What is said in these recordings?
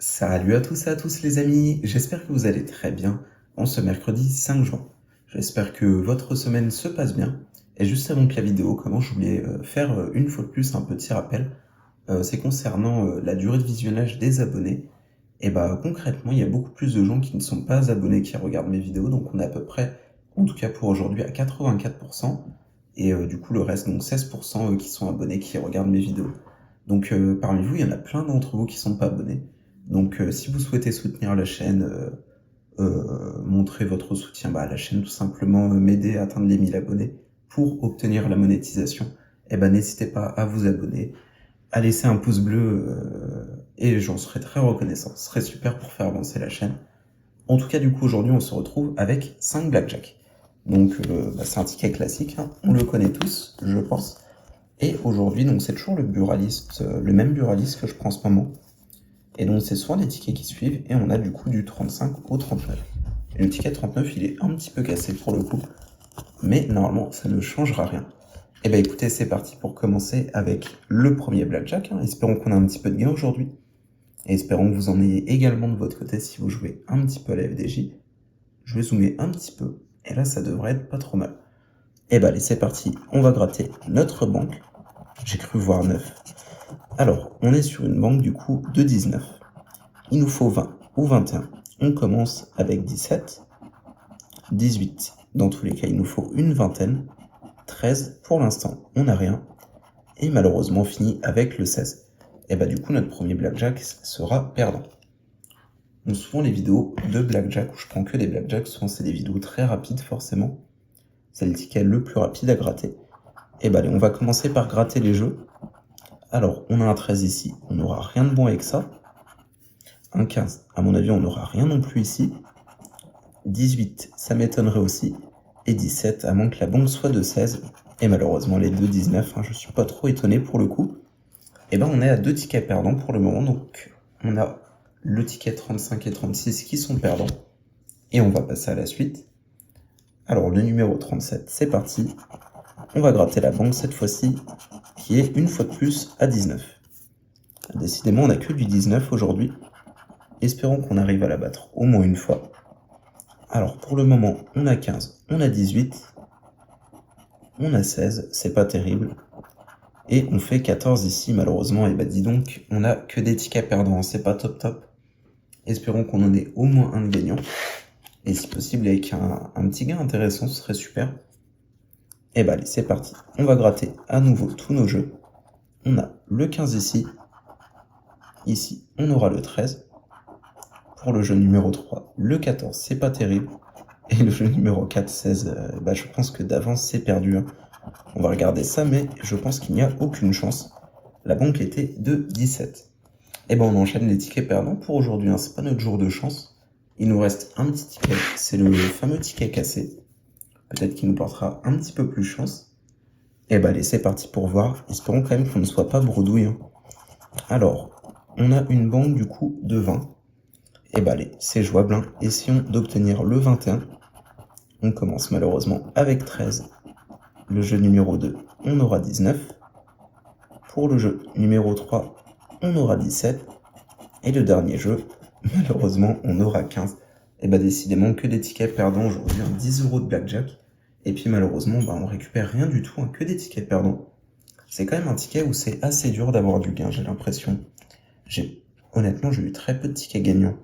Salut à tous et à tous les amis, j'espère que vous allez très bien en ce mercredi 5 juin. J'espère que votre semaine se passe bien. Et juste avant que la vidéo commence, je voulais faire une fois de plus un petit rappel. C'est concernant la durée de visionnage des abonnés. Et bah concrètement, il y a beaucoup plus de gens qui ne sont pas abonnés qui regardent mes vidéos. Donc on est à peu près, en tout cas pour aujourd'hui, à 84%. Et du coup le reste, donc 16% qui sont abonnés qui regardent mes vidéos. Donc parmi vous, il y en a plein d'entre vous qui ne sont pas abonnés. Donc si vous souhaitez soutenir la chaîne, montrer votre soutien à la chaîne, tout simplement m'aider à atteindre les 1000 abonnés pour obtenir la monétisation, eh ben, n'hésitez pas à vous abonner, à laisser un pouce bleu et j'en serais très reconnaissant. Ce serait super pour faire avancer la chaîne. En tout cas, du coup, aujourd'hui, on se retrouve avec 5 blackjack. Donc, c'est un ticket classique, hein. On le connaît tous, je pense. Et aujourd'hui, donc c'est toujours le buraliste, le même buraliste que je prends en ce moment. Et donc c'est souvent les tickets qui suivent, et on a du coup du 35 au 39. Et le ticket 39, il est un petit peu cassé pour le coup, mais normalement ça ne changera rien. Et bah écoutez, c'est parti pour commencer avec le premier blackjack, hein. Espérons qu'on a un petit peu de gain aujourd'hui, et espérons que vous en ayez également de votre côté si vous jouez un petit peu à la FDJ. Je vais zoomer un petit peu, et là ça devrait être pas trop mal. Et bah allez, c'est parti, on va gratter notre banque. J'ai cru voir 9. Alors, on est sur une banque du coup de 19. Il nous faut 20 ou 21. On commence avec 17, 18. Dans tous les cas, il nous faut une vingtaine. 13, pour l'instant, on n'a rien. Et malheureusement, on finit avec le 16. Et bah du coup, notre premier blackjack sera perdant. Donc souvent, les vidéos de blackjack où je prends que des blackjacks, souvent c'est des vidéos très rapides forcément. C'est le ticket le plus rapide à gratter. Et bah allez, on va commencer par gratter les jeux. Alors, on a un 13 ici, on n'aura rien de bon avec ça. Un 15, à mon avis, on n'aura rien non plus ici. 18, ça m'étonnerait aussi. Et 17, à moins que la banque soit de 16. Et malheureusement, les deux 19, je suis pas trop étonné pour le coup. Et ben, on est à deux tickets perdants pour le moment. Donc, on a le ticket 35 et 36 qui sont perdants. Et on va passer à la suite. Alors, le numéro 37, c'est parti. On va gratter la banque cette fois-ci, qui est une fois de plus à 19. Décidément, on n'a que du 19 aujourd'hui. Espérons qu'on arrive à la battre au moins une fois. Alors pour le moment, on a 15, on a 18, on a 16, c'est pas terrible. Et on fait 14 ici malheureusement, et bah dis donc, on a que des tickets perdants, c'est pas top top. Espérons qu'on en ait au moins un de gagnant. Et si possible avec un petit gain intéressant, ce serait super. Et bah allez, c'est parti. On va gratter à nouveau tous nos jeux. On a le 15 ici. Ici, on aura le 13. Pour le jeu numéro 3, le 14, c'est pas terrible. Et le jeu numéro 4, 16, je pense que d'avance c'est perdu. On va regarder ça, mais je pense qu'il n'y a aucune chance. La banque était de 17. Et ben on enchaîne les tickets perdants pour aujourd'hui, c'est pas notre jour de chance. Il nous reste un petit ticket, c'est le fameux ticket cassé. Peut-être qu'il nous portera un petit peu plus chance. Et ben allez, c'est parti pour voir. Espérons quand même qu'on ne soit pas bredouille. Alors, on a une banque du coup de 20. Et ben allez, c'est jouable. Essayons d'obtenir le 21. On commence malheureusement avec 13. Le jeu numéro 2, on aura 19. Pour le jeu numéro 3, on aura 17. Et le dernier jeu, malheureusement, on aura 15. Et bah décidément que des tickets perdants aujourd'hui, 10 € de blackjack. Et puis malheureusement, on récupère rien du tout, que des tickets perdants. C'est quand même un ticket où c'est assez dur d'avoir du gain, j'ai l'impression. Honnêtement, j'ai eu très peu de tickets gagnants.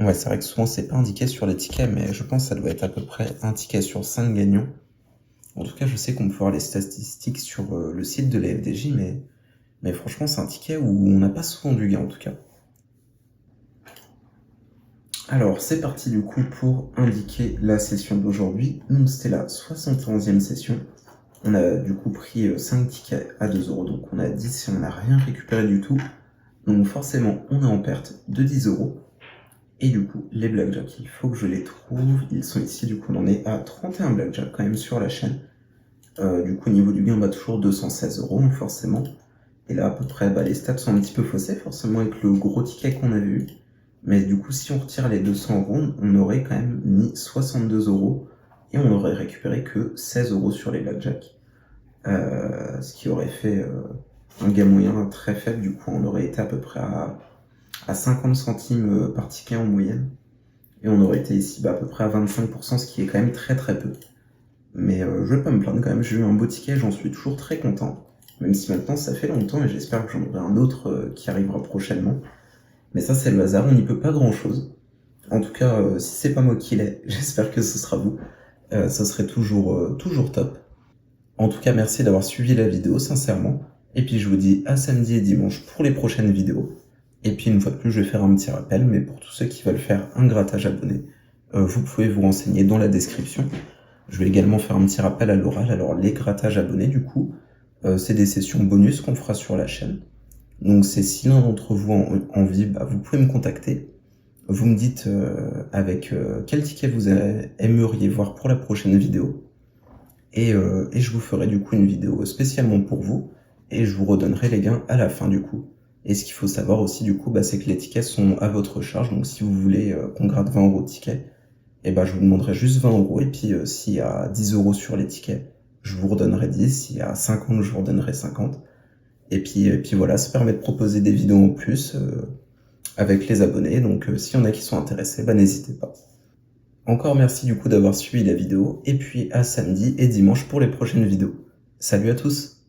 Ouais, c'est vrai que souvent c'est pas indiqué sur les tickets, mais je pense que ça doit être à peu près un ticket sur 5 gagnants. En tout cas, je sais qu'on peut voir les statistiques sur le site de la FDJ, mais franchement, c'est un ticket où on n'a pas souvent du gain en tout cas. Alors, c'est parti du coup pour indiquer la session d'aujourd'hui. Donc, c'était la 71e session. On a du coup pris 5 tickets à 2 €, donc on a 10 et on n'a rien récupéré du tout. Donc forcément, on est en perte de 10 €. Et du coup, les blackjacks, il faut que je les trouve. Ils sont ici, du coup, on en est à 31 blackjacks quand même sur la chaîne. Du coup, au niveau du gain, on va toujours 216 €, forcément. Et là, à peu près, les stats sont un petit peu faussées, forcément, avec le gros ticket qu'on avait eu. Mais du coup, si on retire les 200 €, on aurait quand même mis 62 € et on aurait récupéré que 16 € sur les blackjacks. Ce qui aurait fait un gain moyen très faible. Du coup, on aurait été à peu près à à 50 centimes par ticket en moyenne. Et on aurait été ici à peu près à 25%, ce qui est quand même très très peu. Mais je vais pas me plaindre quand même, j'ai eu un beau ticket, j'en suis toujours très content. Même si maintenant ça fait longtemps et j'espère que j'en aurai un autre qui arrivera prochainement. Mais ça c'est le hasard, on n'y peut pas grand chose. En tout cas, si c'est pas moi qui l'ai, j'espère que ce sera vous. Ce serait toujours top. En tout cas, merci d'avoir suivi la vidéo, sincèrement. Et puis je vous dis à samedi et dimanche pour les prochaines vidéos. Et puis une fois de plus, je vais faire un petit rappel, mais pour tous ceux qui veulent faire un grattage abonné, vous pouvez vous renseigner dans la description. Je vais également faire un petit rappel à l'oral. Alors les grattages abonnés, du coup, c'est des sessions bonus qu'on fera sur la chaîne. Donc c'est si l'un d'entre vous a envie, vous pouvez me contacter. Vous me dites avec quel ticket vous aimeriez voir pour la prochaine vidéo. Et je vous ferai du coup une vidéo spécialement pour vous. Et je vous redonnerai les gains à la fin du coup. Et ce qu'il faut savoir aussi du coup, c'est que les tickets sont à votre charge. Donc si vous voulez qu'on gratte 20 € de tickets, et je vous demanderai juste 20 €. Et puis s'il y a 10 € sur les tickets, je vous redonnerai 10. S'il y a 50, je vous redonnerai 50. Et puis voilà, ça permet de proposer des vidéos en plus avec les abonnés. Donc s'il y en a qui sont intéressés, n'hésitez pas. Encore merci du coup d'avoir suivi la vidéo. Et puis à samedi et dimanche pour les prochaines vidéos. Salut à tous!